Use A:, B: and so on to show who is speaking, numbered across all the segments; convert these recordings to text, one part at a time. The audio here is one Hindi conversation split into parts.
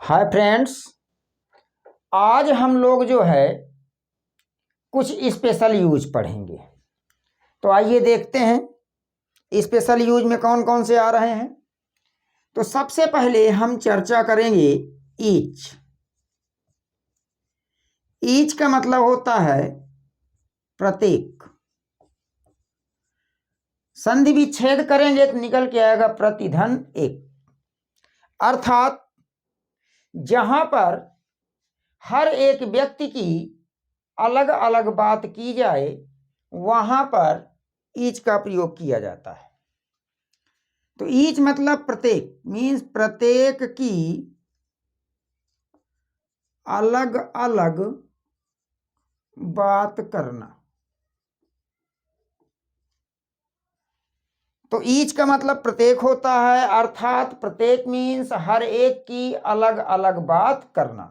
A: हाय फ्रेंड्स, आज हम लोग जो है कुछ स्पेशल यूज पढ़ेंगे। तो आइए देखते हैं स्पेशल यूज में कौन कौन से आ रहे हैं। तो सबसे पहले हम चर्चा करेंगे ईच। ईच का मतलब होता है प्रत्येक। संधि विच्छेद करेंगे तो निकल के आएगा प्रतिधन एक। अर्थात जहां पर हर एक व्यक्ति की अलग अलग बात की जाए वहां पर ईच का प्रयोग किया जाता है। तो ईच मतलब प्रत्येक, मीन्स प्रत्येक की अलग अलग बात करना। तो ईच का मतलब प्रत्येक होता है, अर्थात प्रत्येक मीन्स हर एक की अलग अलग बात करना।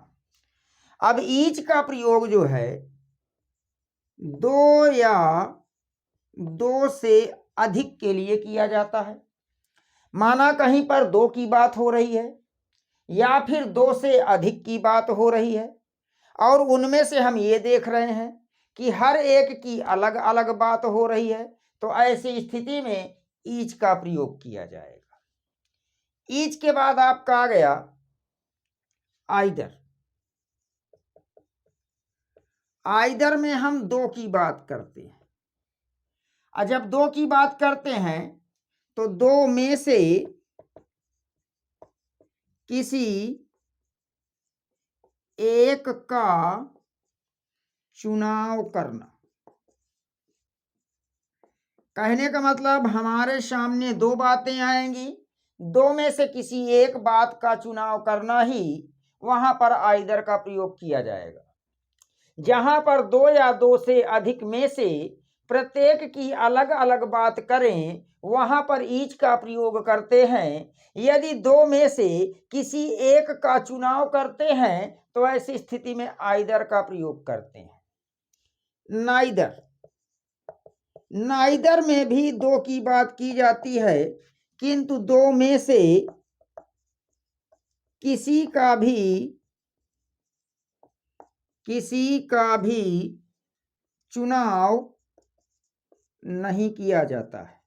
A: अब ईच का प्रयोग जो है दो या दो से अधिक के लिए किया जाता है। माना कहीं पर दो की बात हो रही है या फिर दो से अधिक की बात हो रही है और उनमें से हम ये देख रहे हैं कि हर एक की अलग अलग बात हो रही है, तो ऐसी स्थिति में ईच का प्रयोग किया जाएगा। ईच के बाद आपका आ गया आइदर। आइदर में हम दो की बात करते हैं, और जब दो की बात करते हैं तो दो में से किसी एक का चुनाव करना। कहने का मतलब हमारे सामने दो बातें आएंगी, दो में से किसी एक बात का चुनाव करना ही वहां पर आइदर का प्रयोग किया जाएगा। जहां पर दो या दो से अधिक में से प्रत्येक की अलग अलग बात करें वहां पर ईच का प्रयोग करते हैं। यदि दो में से किसी एक का चुनाव करते हैं तो ऐसी स्थिति में आइदर का प्रयोग करते हैं। नाइदर, नाइदर में भी दो की बात की जाती है, किंतु दो में से किसी का भी चुनाव नहीं किया जाता है।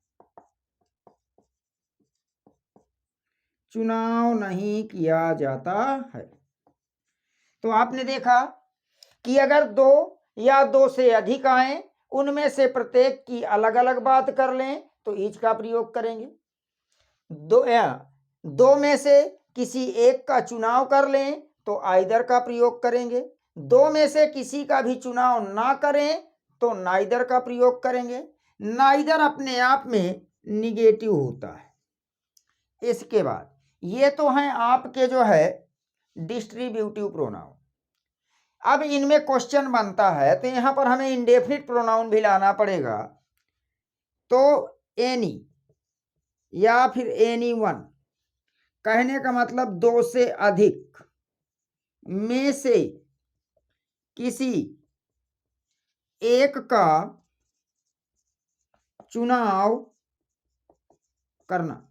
A: चुनाव नहीं किया जाता है। तो आपने देखा कि अगर दो या दो से अधिक आए, उनमें से प्रत्येक की अलग अलग बात कर लें तो ईच का प्रयोग करेंगे। दो में से किसी एक का चुनाव कर लें तो आइदर का प्रयोग करेंगे। दो में से किसी का भी चुनाव ना करें तो नाइदर का प्रयोग करेंगे। नाइदर अपने आप में निगेटिव होता है। इसके बाद ये तो हैं आपके जो है डिस्ट्रीब्यूटिव प्रोनाउन। अब इनमें क्वेश्चन बनता है तो यहां पर हमें इंडेफिनिट प्रोनाउन भी लाना पड़ेगा। तो एनी या फिर एनी वन, कहने का मतलब दो से अधिक में से किसी एक का चुनाव करना।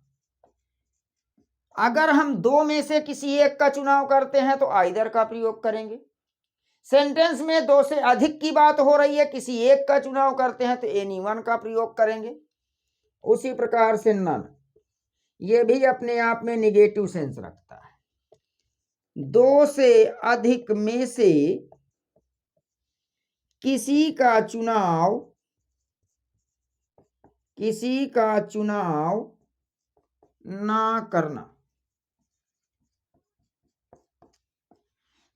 A: अगर हम दो में से किसी एक का चुनाव करते हैं तो आइदर का प्रयोग करेंगे। सेंटेंस में दो से अधिक की बात हो रही है, किसी एक का चुनाव करते हैं तो एनी वन का प्रयोग करेंगे। उसी प्रकार से नन, ये भी अपने आप में निगेटिव सेंस रखता है। दो से अधिक में से किसी का चुनाव ना करना।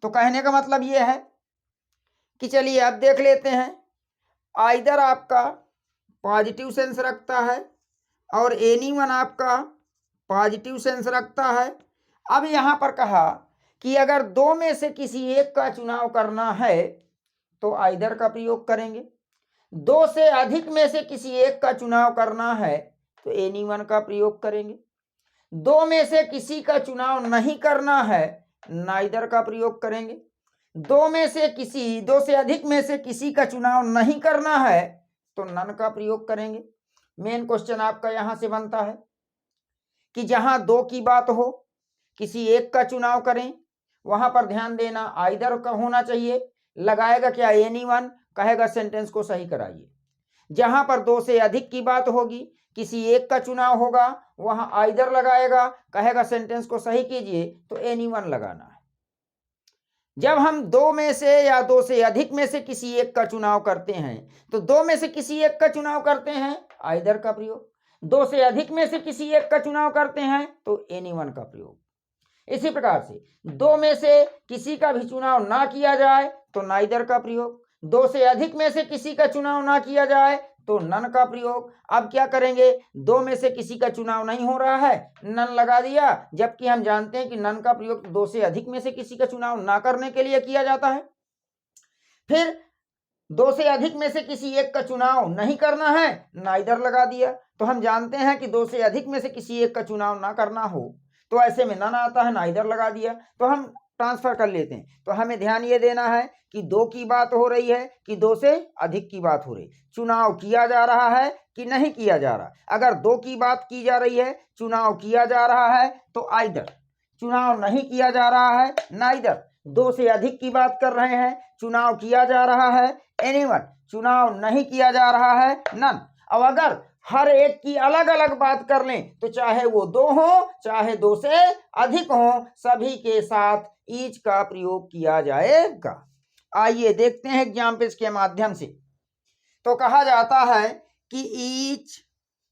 A: तो कहने का मतलब यह है कि चलिए अब देख लेते हैं। आइदर आपका पॉजिटिव सेंस रखता है और एनी वन आपका पॉजिटिव सेंस रखता है। अब यहां पर कहा कि अगर दो में से किसी एक का चुनाव करना है तो आइदर का प्रयोग करेंगे। दो से अधिक में से किसी एक का चुनाव करना है तो एनी वन का प्रयोग करेंगे। दो में से किसी का चुनाव नहीं करना है, नाइदर का प्रयोग करेंगे। दो से अधिक में से किसी का चुनाव नहीं करना है तो नन का प्रयोग करेंगे। मेन क्वेश्चन आपका यहां से बनता है कि जहां दो की बात हो, किसी एक का चुनाव करें वहां पर ध्यान देना, आइदर का होना चाहिए। लगाएगा क्या, एनीवन, कहेगा सेंटेंस को सही कराइए। जहां पर दो से अधिक की बात होगी, किसी एक का चुनाव होगा, वहां आइदर लगाएगा, कहेगा सेंटेंस को सही कीजिए, तो एनीवन लगाना है। जब हम दो में से या दो से अधिक में से किसी एक का चुनाव करते हैं, तो दो में से किसी एक का चुनाव करते हैं, आइदर का प्रयोग। दो से अधिक में से किसी एक का चुनाव करते हैं, तो एनीवन का प्रयोग। इसी प्रकार से दो में से किसी का भी चुनाव ना किया जाए तो नाइदर का प्रयोग। दो से अधिक में से किसी का चुनाव ना किया जाए तो नन का प्रयोग। अब क्या करेंगे, दो में से किसी का चुनाव नहीं हो रहा है, नन लगा दिया, जबकि हम जानते हैं कि नन का प्रयोग दो से अधिक में से किसी का चुनाव ना करने के लिए किया जाता है। फिर दो से अधिक में से किसी एक का चुनाव नहीं करना है, नाइदर लगा दिया। तो हम जानते हैं कि दो से अधिक में से किसी एक का चुनाव ना करना हो तो ऐसे में नन आता है, नाइदर लगा दिया। तो हम ट्रांसफर कर लेते हैं। तो हमें ध्यान ये देना है कि दो की बात हो रही है कि दो से अधिक की बात हो रही, चुनाव किया जा रहा है कि नहीं किया जा रहा। अगर दो की बात की जा रही है, चुनाव किया जा रहा है, तो आइदर। चुनाव नहीं किया जा रहा है, नाइदर। दो से अधिक की बात कर रहे हैं, चुनाव किया जा रहा है, एनीवन। चुनाव नहीं किया जा रहा है, नन। अब अगर हर एक की अलग अलग बात कर लें तो चाहे वो दो हो चाहे दो से अधिक हो, सभी के साथ ईच का प्रयोग किया जाएगा। आइए देखते हैं एग्जाम्पल्स के माध्यम से। तो कहा जाता है कि each,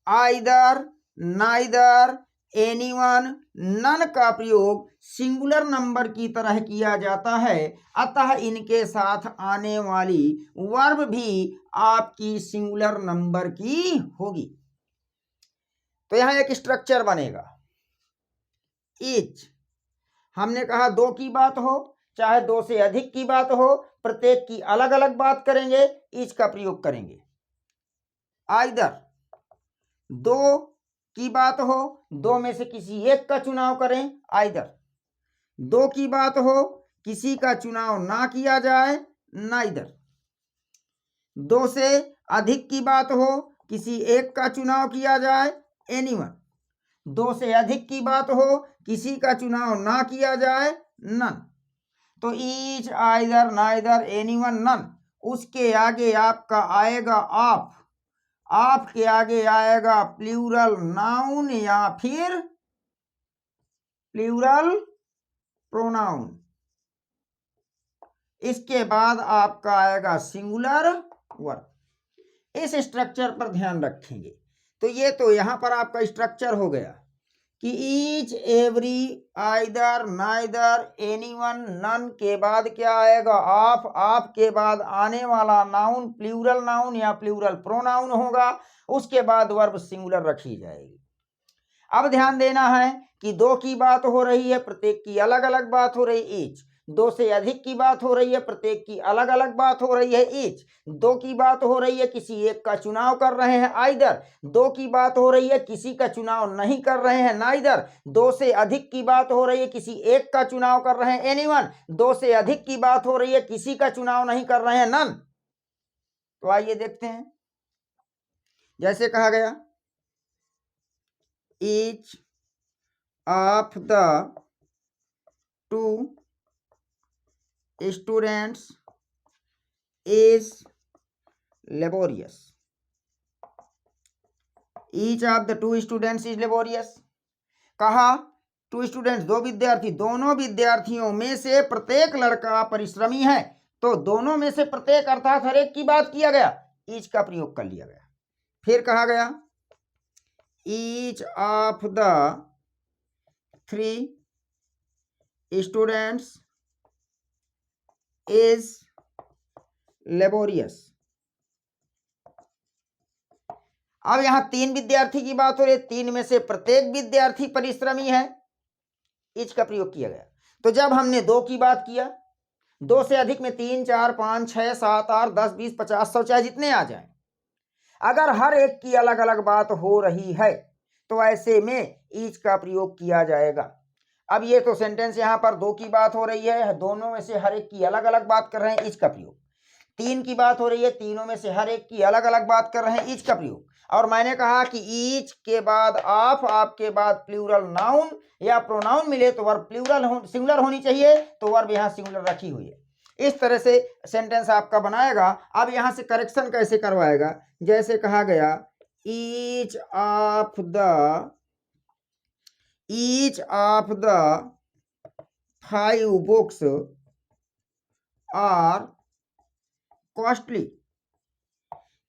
A: either, neither, anyone, none का प्रयोग सिंगुलर नंबर की तरह किया जाता है, अतः इनके साथ आने वाली वर्ब भी आपकी सिंगुलर नंबर की होगी। तो यहां एक स्ट्रक्चर बनेगा। ईच, हमने कहा दो की बात हो चाहे दो से अधिक की बात हो, प्रत्येक की अलग अलग बात करेंगे, ईच का प्रयोग करेंगे। आइदर, दो की बात हो, दो में से किसी एक का चुनाव करें, आइदर। दो की बात हो, किसी का चुनाव ना किया जाए, नाइदर। दो से अधिक की बात हो, किसी एक का चुनाव किया जाए, एनीवन। दो से अधिक की बात हो, किसी का चुनाव ना किया जाए, नन। तो each, either, neither, anyone, none. उसके आगे आपका आएगा आप, आपके आगे आएगा प्लूरल नाउन या फिर प्लूरल प्रोनाउन। इसके बाद आपका आएगा सिंगुलर वर्ब। इस स्ट्रक्चर पर ध्यान रखेंगे। तो ये तो यहां पर आपका स्ट्रक्चर हो गया कि each, every, either, neither, anyone, none के बाद क्या आएगा, आप के बाद आने वाला नाउन प्लूरल नाउन या प्लूरल प्रोनाउन होगा, उसके बाद वर्ब सिंगुलर रखी जाएगी। अब ध्यान देना है कि दो की बात हो रही है, प्रत्येक की अलग अलग बात हो रही है, ईच। दो से अधिक की बात हो रही है, प्रत्येक की अलग अलग बात हो रही है, ईच। दो की बात हो रही है, किसी एक का चुनाव कर रहे हैं, आइदर। दो की बात हो रही है, किसी का चुनाव नहीं कर रहे हैं, नाइदर। दो से अधिक की बात हो रही है, किसी एक का चुनाव कर रहे हैं, एनीवन। दो से अधिक की बात हो रही है, किसी का चुनाव नहीं कर रहे हैं, नन। तो आइए देखते हैं। जैसे कहा गया, each of the two students is laborious. Each of the two students is laborious. कहा टू स्टूडेंट्स, दो विद्यार्थी, दोनों विद्यार्थियों में से प्रत्येक लड़का परिश्रमी है। तो दोनों में से प्रत्येक अर्थात हर एक की बात किया गया, ईच का प्रयोग कर लिया गया। फिर कहा गया each of the three students is laborious. अब यहां तीन विद्यार्थी की बात हो रही है, तीन में से प्रत्येक विद्यार्थी परिश्रमी है, इच का प्रयोग किया गया। तो जब हमने दो की बात किया, दो से अधिक में 3, 4, 5, 6, 7, 8, 10, 20, 50, 100 चाहे जितने आ जाएं, अगर हर एक की अलग अलग बात हो रही है तो ऐसे में ईच का प्रयोग किया जाएगा। अब ये तो सेंटेंस यहां पर दो की बात हो रही है, दोनों में से हर एक की अलग अलग बात कर रहे हैं, ईच का प्रयोग। तीन की बात हो रही है, तीनों में से हर एक की अलग अलग बात कर रहे हैं, ईच का प्रयोग। और मैंने कहा कि ईच के बाद ऑफ, आपके बाद प्लूरल नाउन या प्रोनाउन मिले तो वर्ब सिंगुलर होनी चाहिए, तो वर्ब यहाँ सिंगुलर रखी हुई है। इस तरह से सेंटेंस आपका बनाएगा। अब यहाँ से करेक्शन कैसे करवाएगा, जैसे कहा गया each of the 5 books are costly,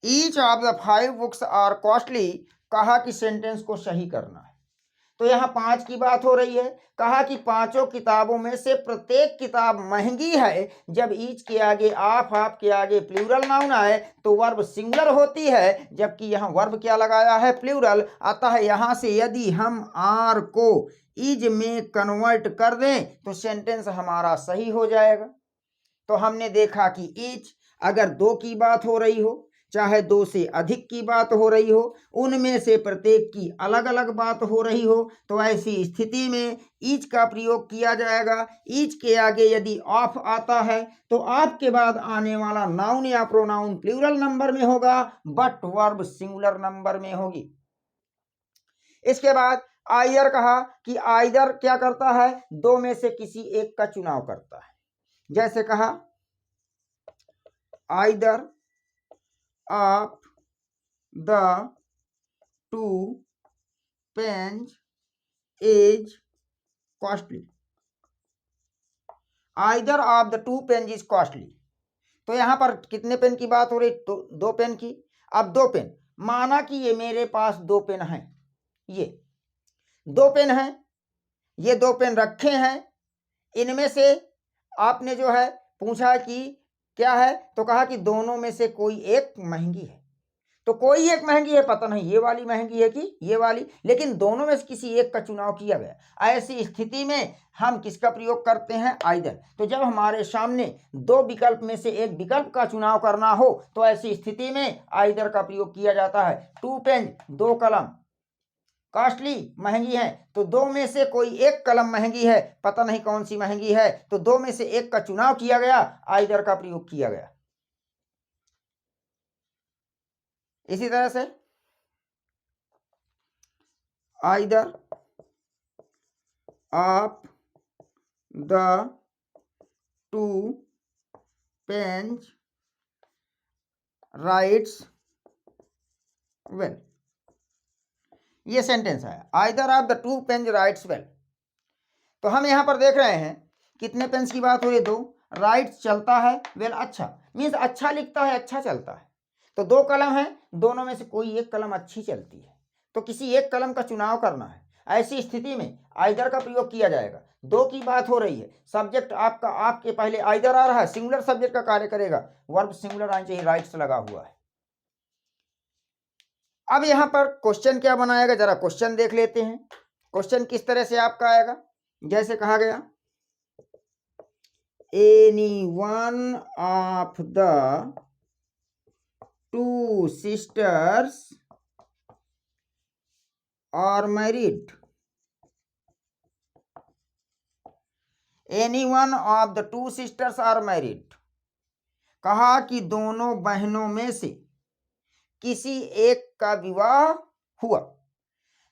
A: each of the 5 books are costly, कहा कि सेंटेंस को सही करना है। तो यहाँ 5 की बात हो रही है, कहा कि पांचों किताबों में से प्रत्येक किताब महंगी है। जब ईच के आगे ऑफ के आगे प्लूरल नाउन आए तो वर्ब सिंगुलर होती है, जबकि यहाँ वर्ब क्या लगाया है, प्लूरल। अतः यहाँ से यदि हम आर को इज में कन्वर्ट कर दें तो सेंटेंस हमारा सही हो जाएगा। तो हमने देखा कि ईच अगर 2 की बात हो रही हो, चाहे 2 से अधिक की बात हो रही हो, उनमें से प्रत्येक की अलग अलग बात हो रही हो, तो ऐसी स्थिति में ईच का प्रयोग किया जाएगा। ईच के आगे यदि ऑफ आता है तो ऑफ के बाद आने वाला नाउन या प्रोनाउन प्लूरल नंबर में होगा, बट वर्ब सिंगुलर नंबर में होगी। इसके बाद आइदर कहा कि आइदर क्या करता है, 2 में से किसी एक का चुनाव करता है। जैसे कहा either of the 2 pens is costly, either of the 2 pen is costly. तो यहां पर कितने पेन की बात हो रही, तो 2 पेन की। अब 2 पेन, माना कि ये मेरे पास 2 पेन हैं, ये 2 पेन हैं, ये 2 पेन रखे हैं। इनमें से आपने जो है पूछा कि क्या है, तो कहा कि दोनों में से कोई एक महंगी है। तो कोई एक महंगी है, पता नहीं ये वाली महंगी है कि ये वाली, लेकिन दोनों में से किसी एक का चुनाव किया गया। ऐसी स्थिति में हम किसका प्रयोग करते हैं, आइदर। तो जब हमारे सामने 2 विकल्प में से एक विकल्प का चुनाव करना हो तो ऐसी स्थिति में आइदर का प्रयोग किया जाता है। 2 पेन 2 कलम कॉस्टली महंगी है, तो 2 में से कोई एक कलम महंगी है, पता नहीं कौन सी महंगी है, तो 2 में से एक का चुनाव किया गया, आइदर का प्रयोग किया गया। इसी तरह से either of the 2 pens writes well, ये सेंटेंस है either of the 2 pens writes well. तो हम यहां पर देख रहे हैं कितने पेन्स की बात हो रही है, 2। राइट्स चलता है, वेल अच्छा, मीन्स अच्छा लिखता है, अच्छा चलता है। तो 2 कलम है, दोनों में से कोई एक कलम अच्छी चलती है, तो किसी एक कलम का चुनाव करना है। ऐसी स्थिति में आइदर का प्रयोग किया जाएगा। 2 की बात हो रही है, सब्जेक्ट आपका आपके पहले आइदर आ रहा है, सिंगुलर सब्जेक्ट का कार्य करेगा, वर्ब सिंगुलर आनी चाहिए, राइट्स लगा हुआ है। अब यहां पर क्वेश्चन क्या बनाएगा, जरा क्वेश्चन देख लेते हैं। क्वेश्चन किस तरह से आपका आएगा, जैसे कहा गया any one of the 2 sisters are married, any one of the 2 sisters are married, कहा कि दोनों बहनों में से किसी एक का विवाह हुआ।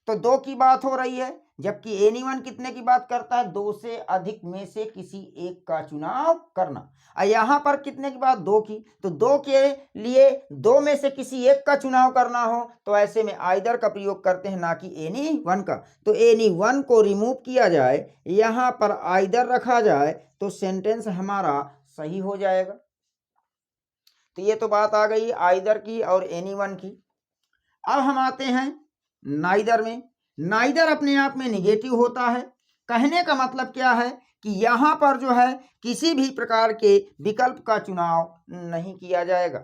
A: तो 2 की बात हो रही है, जबकि एनीवन कितने की बात करता है, 2 से अधिक में से किसी एक का चुनाव करना। और यहां पर कितने की बात, 2 की। तो 2 के लिए 2 में से किसी एक का चुनाव करना हो तो ऐसे में आइदर का प्रयोग करते हैं, ना कि एनी वन का। तो एनी वन को रिमूव किया जाए, यहां पर आइदर रखा जाए, तो सेंटेंस हमारा सही हो जाएगा। तो ये तो बात आ गई आइदर की और एनी वन की। अब हम आते हैं नाइदर में। नाइदर अपने आप में निगेटिव होता है। कहने का मतलब क्या है कि यहां पर जो है किसी भी प्रकार के विकल्प का चुनाव नहीं किया जाएगा।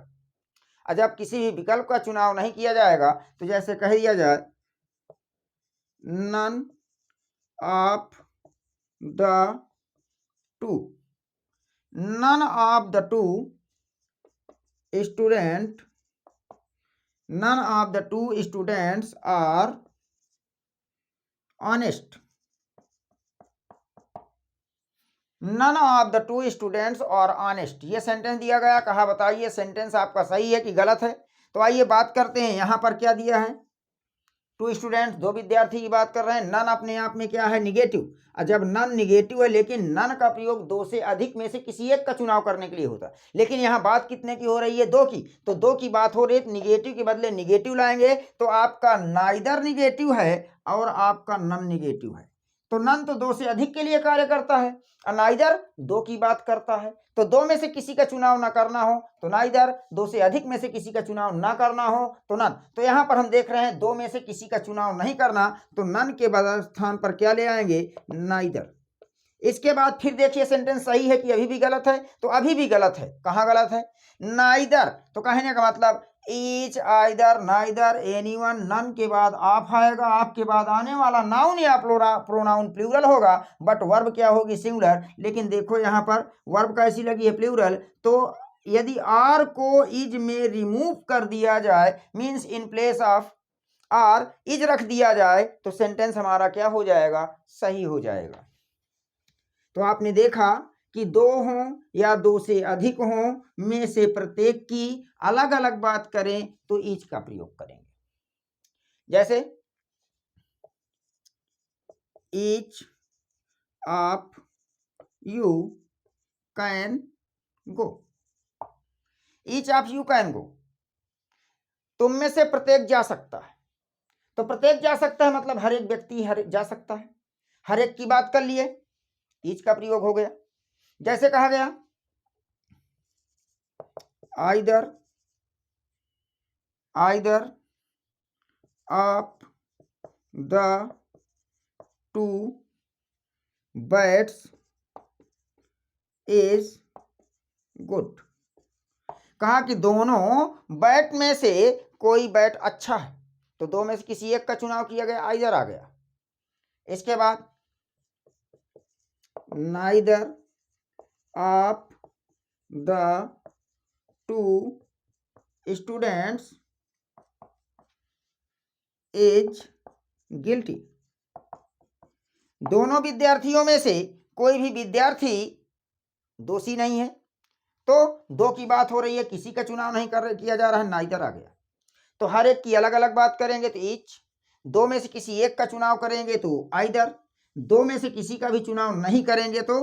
A: और जब किसी भी विकल्प का चुनाव नहीं किया जाएगा तो जैसे कह दिया जाए none of the 2, none of the 2 student, none of the 2 students are honest, none of the 2 students are honest। ये सेंटेंस दिया गया, कहा बताइए सेंटेंस आपका सही है कि गलत है। तो आइए बात करते हैं, यहाँ पर क्या दिया है, 2 स्टूडेंट्स, 2 विद्यार्थी की बात कर रहे हैं। नन अपने आप में क्या है, निगेटिव। और जब नन निगेटिव है, लेकिन नन का प्रयोग 2 से अधिक में से किसी एक का चुनाव करने के लिए होता है। लेकिन यहाँ बात कितने की हो रही है, 2 की। तो 2 की बात हो रही है, निगेटिव के बदले निगेटिव लाएंगे तो आपका नाइदर निगेटिव है और आपका नन निगेटिव है। तो नन तो 2 से अधिक के लिए कार्य करता है और नाइदर 2 की बात करता है। तो 2 में से किसी का चुनाव ना करना हो तो नाइदर, 2 से अधिक में से किसी का चुनाव ना करना हो तो नन। तो यहाँ पर हम देख रहे हैं 2 में से किसी का चुनाव नहीं करना, तो नन के बदले स्थान पर क्या ले आएंगे, नाइदर। इसके बाद फिर देखिए सेंटेंस सही है कि अभी भी गलत है, तो अभी भी गलत है। कहाँ गलत है, नाइदर, तो कहने का मतलब each, either, neither, anyone, none के बाद आप आएगा, आपके बाद आने वाला नाउन या प्रोनाउन प्लूरल होगा, बट वर्ब क्या होगी, सिंगुलर। लेकिन देखो यहाँ पर वर्ब कैसी लगी है, प्लूरल। तो यदि आर को इज में रिमूव कर दिया जाए, means in place of are is रख दिया जाए, तो सेंटेंस हमारा क्या हो जाएगा, सही हो जाएगा। तो आपने देखा कि 2 हों या 2 से अधिक हों में से प्रत्येक की अलग अलग बात करें तो ईच का प्रयोग करेंगे। जैसे each of you can go, each of you can go, तुम में से प्रत्येक जा सकता है। तो प्रत्येक जा सकता है मतलब हर एक व्यक्ति हर जा सकता है, हर एक की बात कर लिए, ईच का प्रयोग हो गया। जैसे कहा गया either of the 2 bats is good, कहा कि दोनों बैट में से कोई बैट अच्छा है, तो 2 में से किसी एक का चुनाव किया गया, आइदर आ गया। इसके बाद neither of the 2 students is guilty, दोनों विद्यार्थियों में से कोई भी विद्यार्थी दोषी नहीं है। तो 2 की बात हो रही है, किसी का चुनाव नहीं किया जा रहा है, नाइदर आ गया। तो हर एक की अलग अलग बात करेंगे तो ईच, 2 में से किसी एक का चुनाव करेंगे तो आइदर, 2 में से किसी का भी चुनाव नहीं करेंगे तो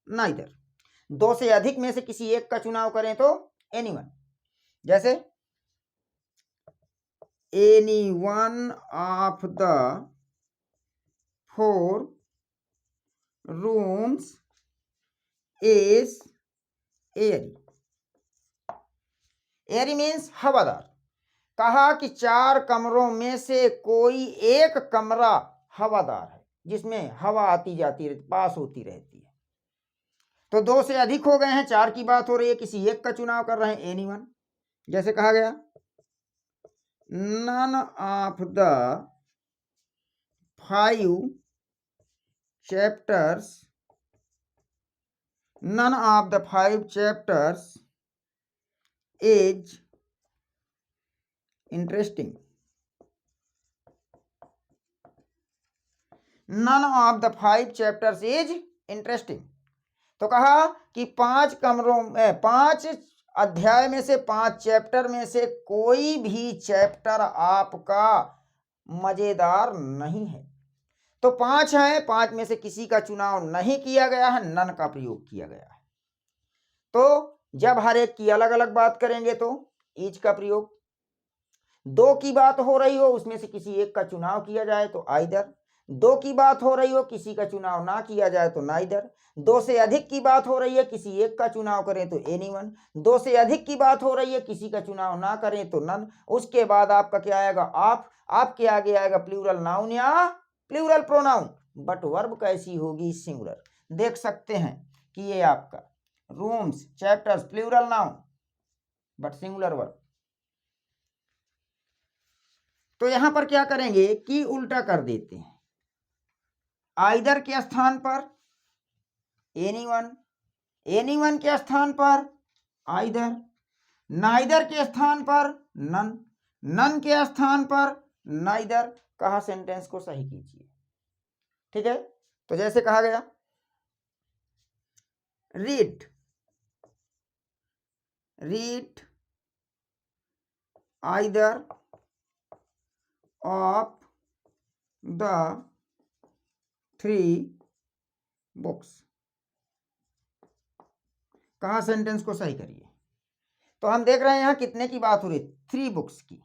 A: नाइदर, 2 से अधिक में से किसी एक का चुनाव करें तो एनीवन। जैसे anyone of the 4 rooms is Airy, Airy means हवादार। कहा कि 4 कमरों में से कोई एक कमरा हवादार है, जिसमें हवा आती जाती रहती, पास होती रहती है। तो 2 से अधिक हो गए हैं, 4 की बात हो रही है, किसी एक का चुनाव कर रहे हैं, एनीवन। जैसे कहा गया none of the 5 chapters, none of the 5 chapters is interesting, none of the 5 chapters is interesting। तो कहा कि 5 कमरों में 5 अध्याय में से 5 चैप्टर में से कोई भी चैप्टर आपका मजेदार नहीं है। तो 5 हैं, 5 में से किसी का चुनाव नहीं किया गया है, नन का प्रयोग किया गया है। तो जब हर एक की अलग अलग बात करेंगे तो ईच का प्रयोग, 2 की बात हो रही हो उसमें से किसी एक का चुनाव किया जाए तो आइदर, 2 की बात हो रही हो किसी का चुनाव ना किया जाए तो नाइदर, 2 से अधिक की बात हो रही है किसी एक का चुनाव करें तो एनीवन, 2 से अधिक की बात हो रही है किसी का चुनाव ना करें तो नन। उसके बाद आपका क्या आएगा, आपके आगे आएगा प्लूरल नाउन या प्लूरल प्रोनाउन, बट वर्ब कैसी होगी, सिंगुलर। देख सकते हैं कि ये आपका rooms, chapters, plural noun but singular verb. तो यहां पर क्या करेंगे कि उल्टा कर देते हैं, आइदर के स्थान पर एनीवन, एनीवन के स्थान पर आइदर, नाइदर के स्थान पर नन, नन के स्थान पर नाइदर। कहा सेंटेंस को सही कीजिए, ठीक है। तो जैसे कहा गया read either of the 3 books. कहाँ सेंटेंस को सही करिए। तो हम देख रहे हैं यहाँ कितने की बात हो रही है, 3 बुक्स की।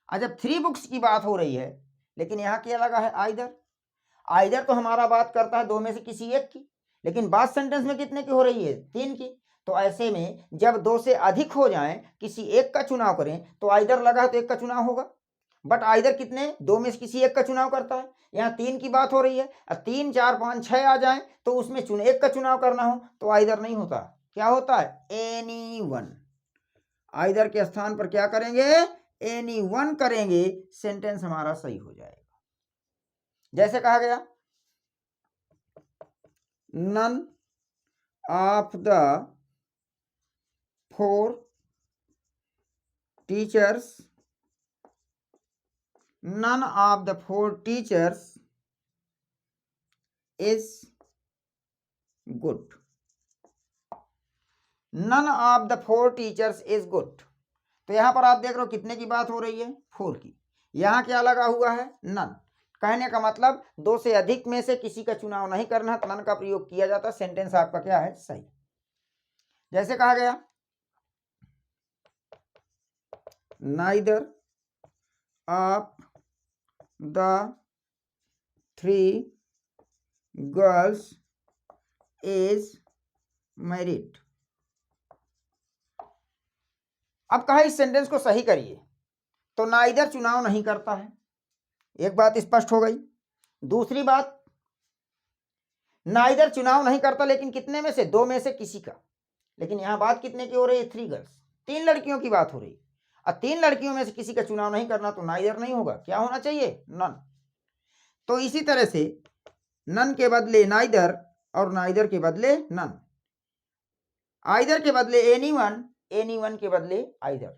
A: जब 3 बुक्स की बात हो रही है, लेकिन यहाँ क्या लगा है, आइदर। आइदर तो हमारा बात करता है 2 में से किसी एक की, लेकिन बात सेंटेंस में कितने की हो रही है, 3 की। तो ऐसे में जब 2 से अधिक हो जाएं, किसी एक का चुनाव करें, तो आइदर लगा है तो एक का चुनाव होगा। बट आइदर कितने, 2 में से किसी एक का चुनाव करता है। यहाँ 3 की बात हो रही है, 3, 4, 5, 6 आ जाए तो उसमें एक का चुनाव करना हो तो आइदर नहीं होता, क्या होता है, एनीवन। आइदर के स्थान पर क्या करेंगे, एनीवन करेंगे, सेंटेंस हमारा सही हो जाएगा। जैसे कहा गया, none of the 4 teachers, none of the 4 teachers is good. None of the 4 teachers is good. तो यहां पर आप देख रहे हो कितने की बात हो रही है, 4 की। यहां क्या लगा हुआ है, नन। कहने का मतलब 2 से अधिक में से किसी का चुनाव नहीं करना, तो नन का प्रयोग किया जाता, सेंटेंस आपका क्या है, सही। जैसे कहा गया, neither of the 3 girls is married। अब कहा इस सेंटेंस को सही करिए, तो नाइदर चुनाव नहीं करता है, एक बात स्पष्ट हो गई। दूसरी बात, नाइदर चुनाव नहीं करता लेकिन कितने में से, 2 में से किसी का। लेकिन यहां बात कितने की हो रही है, 3 गर्ल्स, 3 लड़कियों की बात हो रही है। और 3 लड़कियों में से किसी का चुनाव नहीं करना, तो नाइदर नहीं होगा, क्या होना चाहिए, नन। तो इसी तरह से नन के बदले नाइदर और नाइदर के बदले नन, आइदर के बदले एनीवन, एनीवन के बदले आइदर।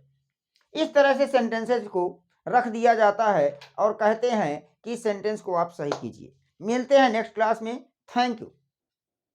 A: इस तरह से सेंटेंसेस को रख दिया जाता है और कहते हैं कि सेंटेंस को आप सही कीजिए। मिलते हैं नेक्स्ट क्लास में। Thank you.